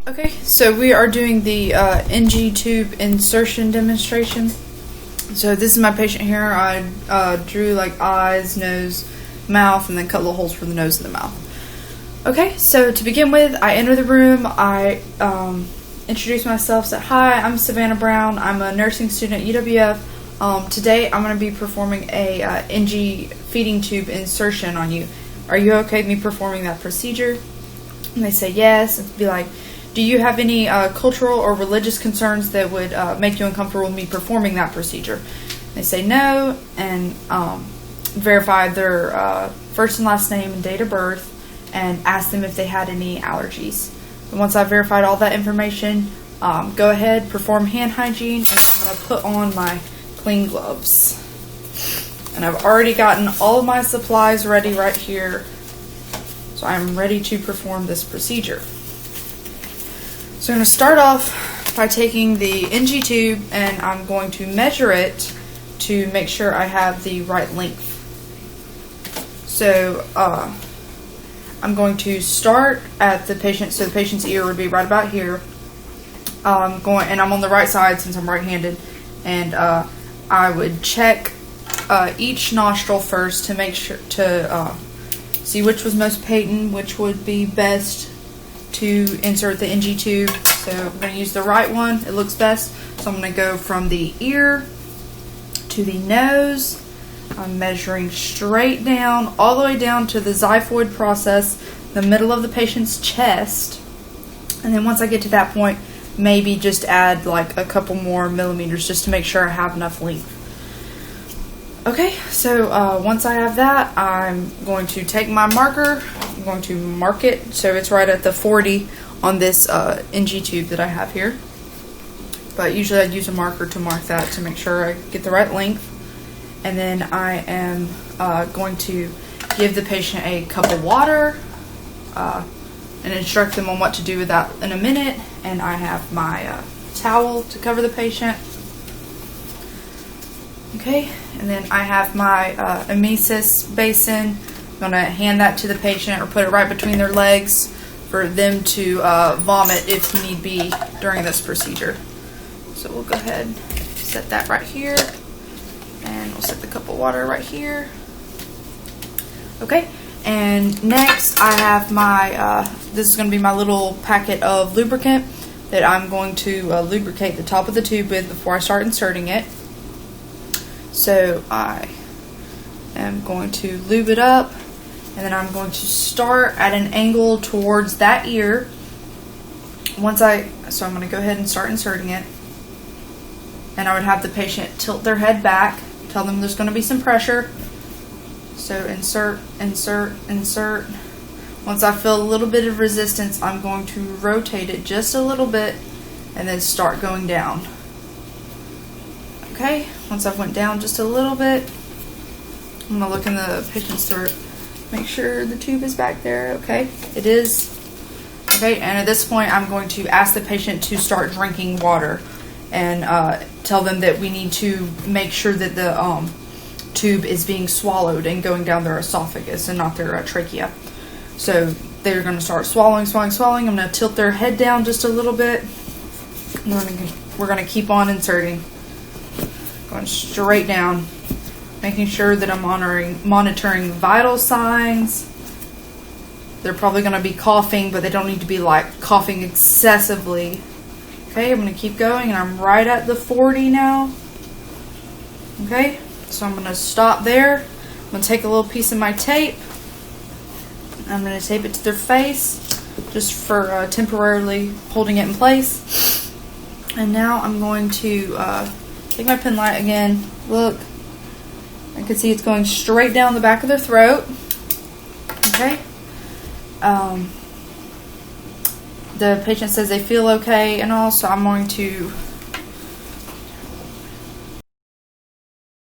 Okay, so we are doing the NG tube insertion demonstration. So this is my patient here. I drew like eyes, nose, mouth, and then cut little holes for the nose and the mouth. Okay, so to begin with, I enter the room. I introduce myself, said, "Hi, I'm Savannah Brown. I'm a nursing student at UWF. Today I'm going to be performing a NG feeding tube insertion on you. Are you okay with me performing that procedure?" And they say yes. And be like, "Do you have any cultural or religious concerns that would make you uncomfortable with me performing that procedure?" They say no, and verify their first and last name and date of birth, and ask them if they had any allergies. And once I've verified all that information, go ahead, perform hand hygiene, and I'm going to put on my clean gloves. And I've already gotten all of my supplies ready right here, so I'm ready to perform this procedure. So I'm going to start off by taking the NG tube and I'm going to measure it to make sure I have the right length. So I'm going to start at the patient, so the patient's ear would be right about here. And I'm on the right side since I'm right-handed, and I would check each nostril first to make sure to see which was most patent, which would be best to insert the NG tube. So I'm going to use the right one. It looks best. So I'm going to go from the ear to the nose. I'm measuring straight down, all the way down to the xiphoid process, the middle of the patient's chest. And then once I get to that point, maybe just add like a couple more millimeters just to make sure I have enough length. Okay, so once I have that, I'm going to take my marker. I'm going to mark it so it's right at the 40 on this NG tube that I have here. But usually I'd use a marker to mark that to make sure I get the right length. And then I am going to give the patient a cup of water and instruct them on what to do with that in a minute. And I have my towel to cover the patient. Okay, and then I have my emesis basin. I'm going to hand that to the patient or put it right between their legs for them to vomit if need be during this procedure. So we'll go ahead and set that right here, and we'll set the cup of water right here. Okay, and next I have my, this is going to be my little packet of lubricant that I'm going to lubricate the top of the tube with before I start inserting it. So I am going to lube it up, and then I'm going to start at an angle towards that ear. So I'm going to go ahead and start inserting it. And I would have the patient tilt their head back, tell them there's going to be some pressure. So insert, insert, insert. Once I feel a little bit of resistance, I'm going to rotate it just a little bit and then start going down. Okay, once I've went down just a little bit, I'm going to look in the patient's throat, make sure the tube is back there. Okay, it is. Okay, and at this point I'm going to ask the patient to start drinking water and tell them that we need to make sure that the tube is being swallowed and going down their esophagus and not their trachea. So they're going to start swallowing, swallowing, swallowing. I'm going to tilt their head down just a little bit. We're going to keep on inserting. Going straight down, making sure that I'm monitoring vital signs. They're probably going to be coughing, but they don't need to be like coughing excessively. Okay, I'm going to keep going, and I'm right at the 40 now. Okay, so I'm going to stop there. I'm going to take a little piece of my tape. I'm going to tape it to their face, just for temporarily holding it in place. And now I'm going to take my pen light again. Look, I can see it's going straight down the back of their throat. Okay. The patient says they feel okay and all, so I'm going to